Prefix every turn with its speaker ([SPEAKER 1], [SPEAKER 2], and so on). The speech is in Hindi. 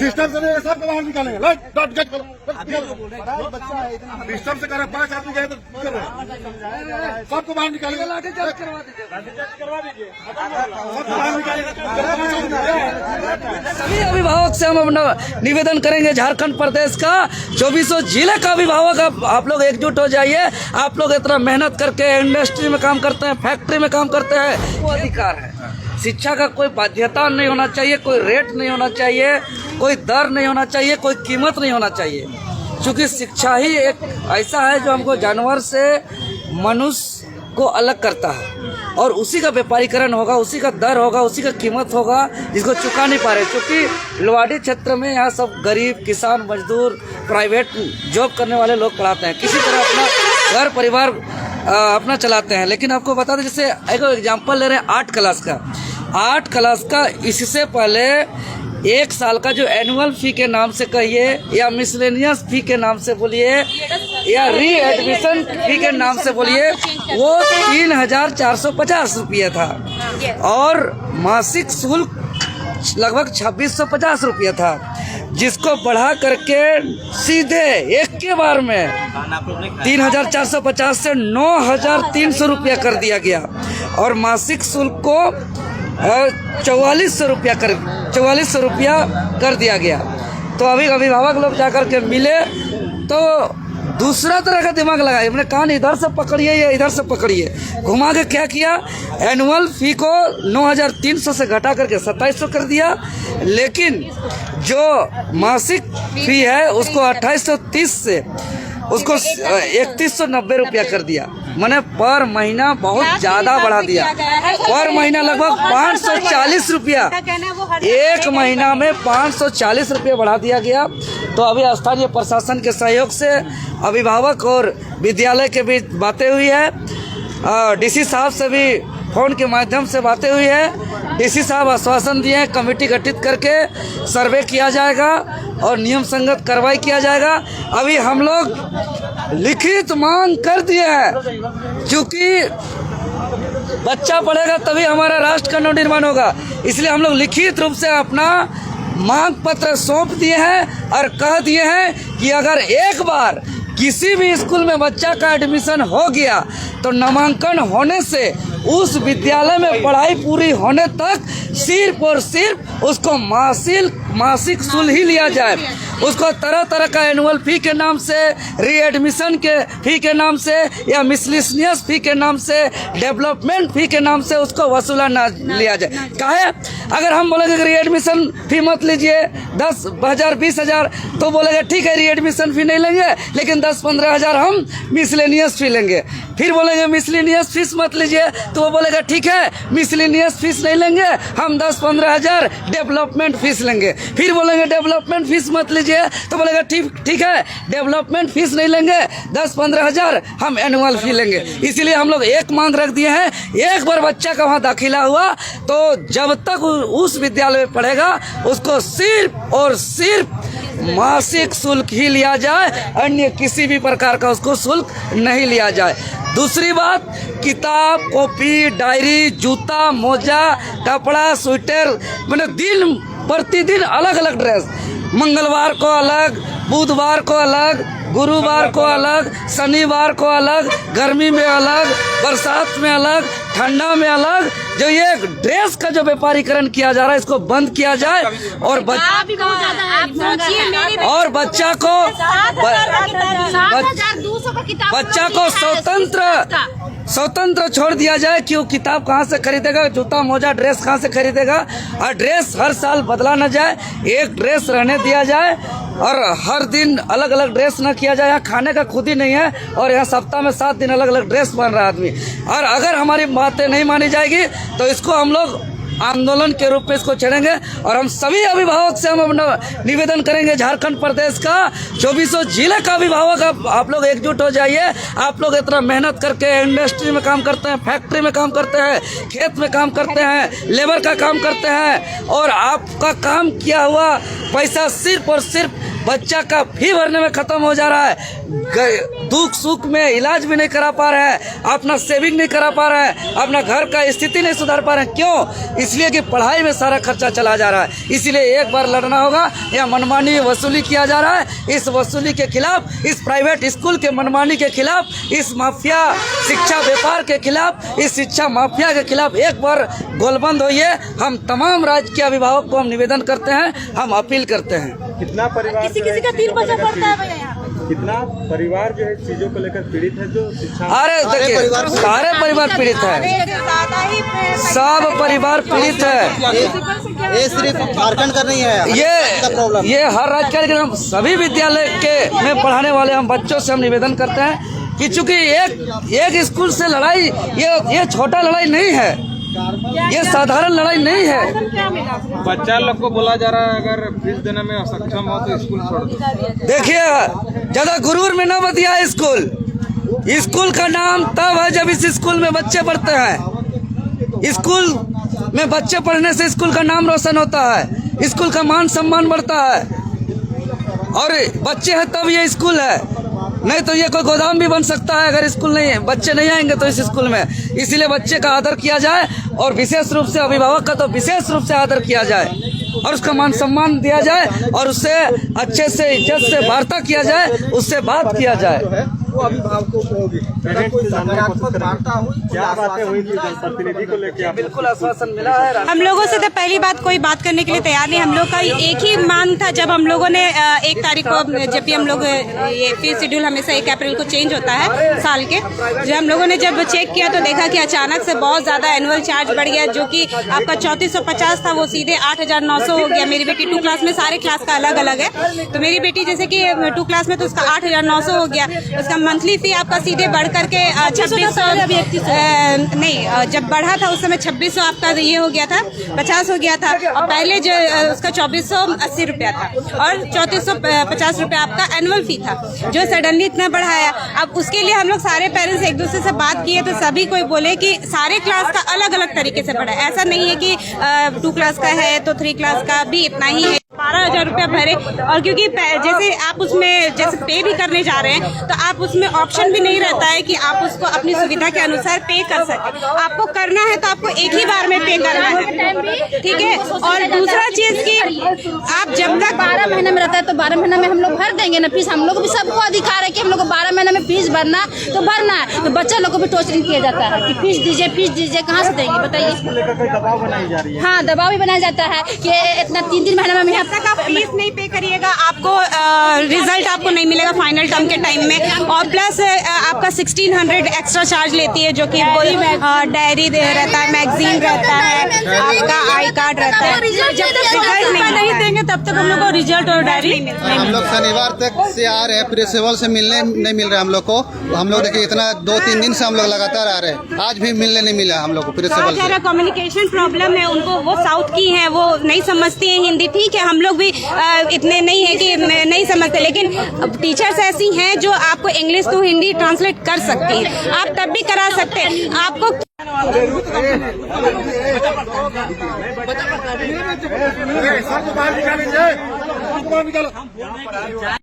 [SPEAKER 1] सिस्टम से नहीं सबको बाहर निकालेंगे। सिस्टम से करें 5 आदमी गए तो सबको बाहर निकालेंगे। सबको बाहर निकालेंगे।
[SPEAKER 2] सभी अभिभावक से हम अपना निवेदन करेंगे, झारखंड प्रदेश का 2400 जिले का अभिभावक आप लोग एकजुट हो जाइए। आप लोग इतना मेहनत करके इंडस्ट्री में काम करते हैं, फैक्ट्री में काम करते हैं, वो अधिकार है। शिक्षा का कोई बाध्यता नहीं होना चाहिए, कोई रेट नहीं होना चाहिए, कोई दर नहीं होना चाहिए, कोई कीमत नहीं होना चाहिए, क्योंकि शिक्षा ही एक ऐसा है जो हमको जानवर से मनुष्य को अलग करता है, और उसी का व्यापारीकरण होगा, उसी का दर होगा, उसी का कीमत होगा जिसको चुका नहीं पा रहे। क्योंकि लोहाड़ी क्षेत्र में यहाँ सब गरीब, किसान, मजदूर, प्राइवेट जॉब करने वाले लोग पढ़ाते हैं, किसी तरह अपना घर परिवार अपना चलाते हैं। लेकिन आपको बता दें, जैसे एक एग्जाम्पल ले रहे हैं 8 क्लास का। 8 क्लास का इससे पहले 1 साल का जो एनुअल फी के नाम से कहिए, या मिसलेनियस फी के नाम से बोलिए, या री एडमिशन फी के नाम से बोलिए, वो 3450 रुपये था, और मासिक शुल्क लगभग 2650 रुपये था, जिसको बढ़ा करके सीधे एक के बार में 3450 से 9300 रुपया कर दिया गया, और मासिक शुल्क को 4400 रुपया कर दिया गया। तो अभी अभिभावक लोग जाकर के मिले तो दूसरा तरह का दिमाग लगाए, अपने कान इधर से पकड़िए या इधर से पकड़िए, घुमा के क्या किया, एनुअल फी को 9300 से घटा करके 2700 कर दिया, लेकिन जो मासिक फी है उसको 2830 से उसको 3190 रुपया कर दिया। मैंने पर महीना बहुत ज़्यादा बढ़ा दिया, पर महीना लगभग 540 रुपया, एक महीना में 540 रुपये बढ़ा दिया गया। तो अभी स्थानीय प्रशासन के सहयोग से अभिभावक और विद्यालय के बीच बातें हुई है, डीसी साहब से भी फोन के माध्यम से बातें हुई है। डीसी साहब आश्वासन दिए हैं, कमेटी गठित करके सर्वे किया जाएगा और नियम संगत कार्रवाई किया जाएगा। अभी हम लोग लिखित मांग कर दिए हैं, क्योंकि बच्चा पढ़ेगा तभी हमारा राष्ट्र का नवनिर्माण होगा, इसलिए हम लोग लिखित रूप से अपना मांग पत्र सौंप दिए हैं और कह दिए हैं कि अगर एक बार किसी भी स्कूल में बच्चा का एडमिशन हो गया तो नामांकन होने से उस विद्यालय में पढ़ाई पूरी होने तक सिर्फ और सिर्फ उसको मासिक शुल्क ही लिया जाए। उसको तरह तरह का एनुअल फी के नाम से, री एडमिशन के फी के नाम से, या मिसलिनियस फी के नाम से, डेवलपमेंट फी के नाम से उसको वसूला ना लिया जाए। काहे? अगर हम बोलेंगे कि री एडमिशन फी मत लीजिए 10,000 20,000, तो बोलेंगे ठीक है री एडमिशन फी नहीं लेंगे, लेकिन 10-15 हज़ार हम मिसलेनियस फी लेंगे। फिर बोलेंगे मिसलेनियस फीस मत लीजिए, तो वो बोलेगा ठीक है मिसलेनियस फीस नहीं लेंगे, हम 10-15 हज़ार डेवलपमेंट फीस लेंगे। फिर बोलेंगे डेवलपमेंट फीस मत लीजिए, तो बोलेगा ठीक है डेवलपमेंट फीस नहीं लेंगे, 10-15 हज़ार हम एनुअल फी लेंगे। इसीलिए हम लोग एक मांग रख दिए हैं, एक बार बच्चा का वहाँ दाखिला हुआ तो जब तक उस विद्यालय में पढ़ेगा उसको सिर्फ और सिर्फ मासिक शुल्क ही लिया जाए, अन्य किसी भी प्रकार का उसको शुल्क नहीं लिया जाए। दूसरी बात, किताब, कॉपी, डायरी, जूता, मोजा, कपड़ा, स्वेटर, मैंने दिन प्रतिदिन अलग अलग ड्रेस, मंगलवार को अलग, बुधवार को अलग, गुरुवार को अलग, शनिवार को अलग, गर्मी में अलग, बरसात में अलग, ठंडा में अलग। जो ये ड्रेस का जो व्यापारीकरण किया जा रहा है इसको बंद किया जाए, और बच्चा को स्वतंत्र छोड़ दिया जाए कि वो किताब कहाँ से खरीदेगा, जूता मोजा ड्रेस कहाँ से खरीदेगा, और ड्रेस हर साल बदला न जाए, एक ड्रेस रहने दिया जाए, और हर दिन अलग अलग ड्रेस न किया जाए। यहाँ खाने का खुद ही नहीं है, और यहाँ सप्ताह में 7 दिन अलग अलग ड्रेस पहन रहा है आदमी। और अगर हमारी बातें नहीं मानी जाएगी तो इसको हम लोग आंदोलन के रूप में इसको छेड़ेंगे, और हम सभी अभिभावक से हम अपना निवेदन करेंगे, झारखंड प्रदेश का 2400 जिले का अभिभावक आप लोग एकजुट हो जाइए। आप लोग इतना मेहनत करके इंडस्ट्री में काम करते हैं, फैक्ट्री में काम करते हैं, खेत में काम करते हैं, लेबर का काम करते हैं, और आपका काम किया हुआ पैसा सिर्फ और सिर्फ बच्चा का फी भरने में खत्म हो जा रहा है, दुख सुख में इलाज भी नहीं करा पा रहे हैं, अपना सेविंग नहीं करा पा रहे हैं, अपना घर का स्थिति नहीं सुधार पा रहे हैं। क्यों? इसलिए कि पढ़ाई में सारा खर्चा चला जा रहा है। इसीलिए एक बार लड़ना होगा। या मनमानी वसूली किया जा रहा है, इस वसूली के खिलाफ, इस प्राइवेट स्कूल के मनमानी के खिलाफ, इस माफिया शिक्षा व्यापार के खिलाफ, इस शिक्षा माफिया के खिलाफ एक बार गोलबंद होइए। हम तमाम राज्य के अभिभावक को हम निवेदन करते हैं, हम अपील करते हैं।
[SPEAKER 3] कितना परिवार
[SPEAKER 4] किसी किसी का 3 बच्चा पढ़ता है भैया यहाँ।
[SPEAKER 3] कितना परिवार जो है चीजों को लेकर पीड़ित है, जो शिक्षा
[SPEAKER 2] अरे देखिए, सारे परिवार पीड़ित है, सब परिवार पीड़ित है।
[SPEAKER 5] ये सिर्फ झारखंड का नहीं है,
[SPEAKER 2] ये हर राज्य के हम सभी विद्यालय के में पढ़ाने वाले हम बच्चों से हम निवेदन करते हैं कि चूंकि एक स्कूल से लड़ाई ये छोटा लड़ाई नहीं है, ये साधारण लड़ाई नहीं है।
[SPEAKER 3] बच्चा लोग को बोला जा रहा है अगर फीस देने में असक्षम हो तो स्कूल छोड़ दो।
[SPEAKER 2] देखिए, ज्यादा गुरूर में न बतिया। स्कूल का नाम तब है जब इस स्कूल में बच्चे पढ़ते हैं। स्कूल में बच्चे पढ़ने से स्कूल का नाम रोशन होता है, स्कूल का मान सम्मान बढ़ता है, और बच्चे हैं तब ये स्कूल है, नहीं तो ये कोई गोदाम भी बन सकता है अगर स्कूल नहीं, बच्चे नहीं आएंगे तो इस स्कूल में। इसीलिए बच्चे का आदर किया जाए, और विशेष रूप से अभिभावक का तो विशेष रूप से आदर किया जाए, और उसका मान सम्मान दिया जाए, और उससे अच्छे से इज्जत से वार्ता किया जाए, उससे बात किया जाए।
[SPEAKER 5] वो अभिभावकों को होगी। अगर कोई सकारात्मक वार्ता हुई,
[SPEAKER 3] क्या बातें हुई थी जनप्रतिनिधि को लेकर?
[SPEAKER 2] बिल्कुल आश्वासन मिला है।
[SPEAKER 4] हम लोगों से तो पहली बात कोई बात करने के लिए तैयार नहीं। हम लोग का एक ही मांग था, जब हम लोगों ने 1 तारीख को, जब भी हम लोग ये फीस शेड्यूल हमेशा 1 अप्रैल को चेंज होता है साल के, जब हम लोगों ने जब चेक किया तो देखा कि अचानक से बहुत ज्यादा एनुअल चार्ज बढ़ गया, जो कि आपका 3450 था वो सीधे 8900 हो गया। मेरी बेटी 2 क्लास में, सारे क्लास का अलग अलग है, तो मेरी बेटी जैसे कि 2 क्लास में तो उसका 8900 हो गया। उसका मंथली फी आपका सीधे बढ़ करके 2600 नहीं, जब बढ़ा था उस समय 2600 आपका ये हो गया था, 50 हो गया था, और पहले जो उसका 2480 रुपया था, और 3450 रुपया आपका एनुअल फी था, जो सडनली इतना बढ़ाया। अब उसके लिए हम लोग सारे पेरेंट्स एक दूसरे से बात किए तो सभी कोई बोले कि सारे क्लास का अलग अलग तरीके से बढ़ा, ऐसा नहीं है कि 2 क्लास का है तो 3 क्लास का भी इतना ही है। 12,000 रुपया भरे, और क्योंकि जैसे आप उसमें जैसे पे भी करने जा रहे हैं तो आप उसमें ऑप्शन भी नहीं रहता है कि आप उसको अपनी सुविधा के अनुसार पे कर सकें। आपको करना है तो आपको एक ही बार में पे करना है, ठीक है। और दूसरा चीज की आप जब तक
[SPEAKER 6] 12 महीने में रहता है तो 12 महीने में हम लोग भर देंगे ना फीस। हम लोग भी सबको अधिकार है कि हम लोग को 12 महीने में फीस भरना तो भरना है। तो बच्चा लोग को भी टॉर्चरिंग किया जाता है कि फीस दीजिए, कहाँ से देंगे बताइए।
[SPEAKER 3] लेकर कोई दबाव बनाई जा रही है?
[SPEAKER 6] हाँ, दबाव भी बनाया जाता है कि इतना 3 महीने में
[SPEAKER 4] तक आप फीस नहीं पे करिएगा, आपको रिजल्ट आपको नहीं मिलेगा फाइनल टर्म के टाइम में। और प्लस आपका 1600 एक्स्ट्रा चार्ज लेती है, जो कि डायरी रहता है, मैगजीन रहता है, आपका आई कार्ड रहता है। जब तक रिजल्ट नहीं देंगे तब तक हम लोग को रिजल्ट और डायरी नहीं
[SPEAKER 5] हम लोग शनिवार तक से आ रहे हैं, प्रिंसिपल से मिलने नहीं मिल रहा हम लोग को। हम लोग देखिए इतना 2-3 दिन से हम लोग लगातार आ रहे हैं, आज भी मिलने नहीं मिला हम लोग को प्रिंसिपल से।
[SPEAKER 4] कम्युनिकेशन प्रॉब्लम है उनको, वो साउथ की हैं, वो नहीं समझती हैं हिंदी, ठीक है। हम लोग भी इतने नहीं है कि नहीं समझते, लेकिन टीचर्स ऐसी हैं जो आपको इंग्लिश टू हिंदी ट्रांसलेट कर सकती हैं, आप तब भी करा सकते हैं। आपको
[SPEAKER 1] सर को बाहर निकालेंगे, सर को बाहर निकालो।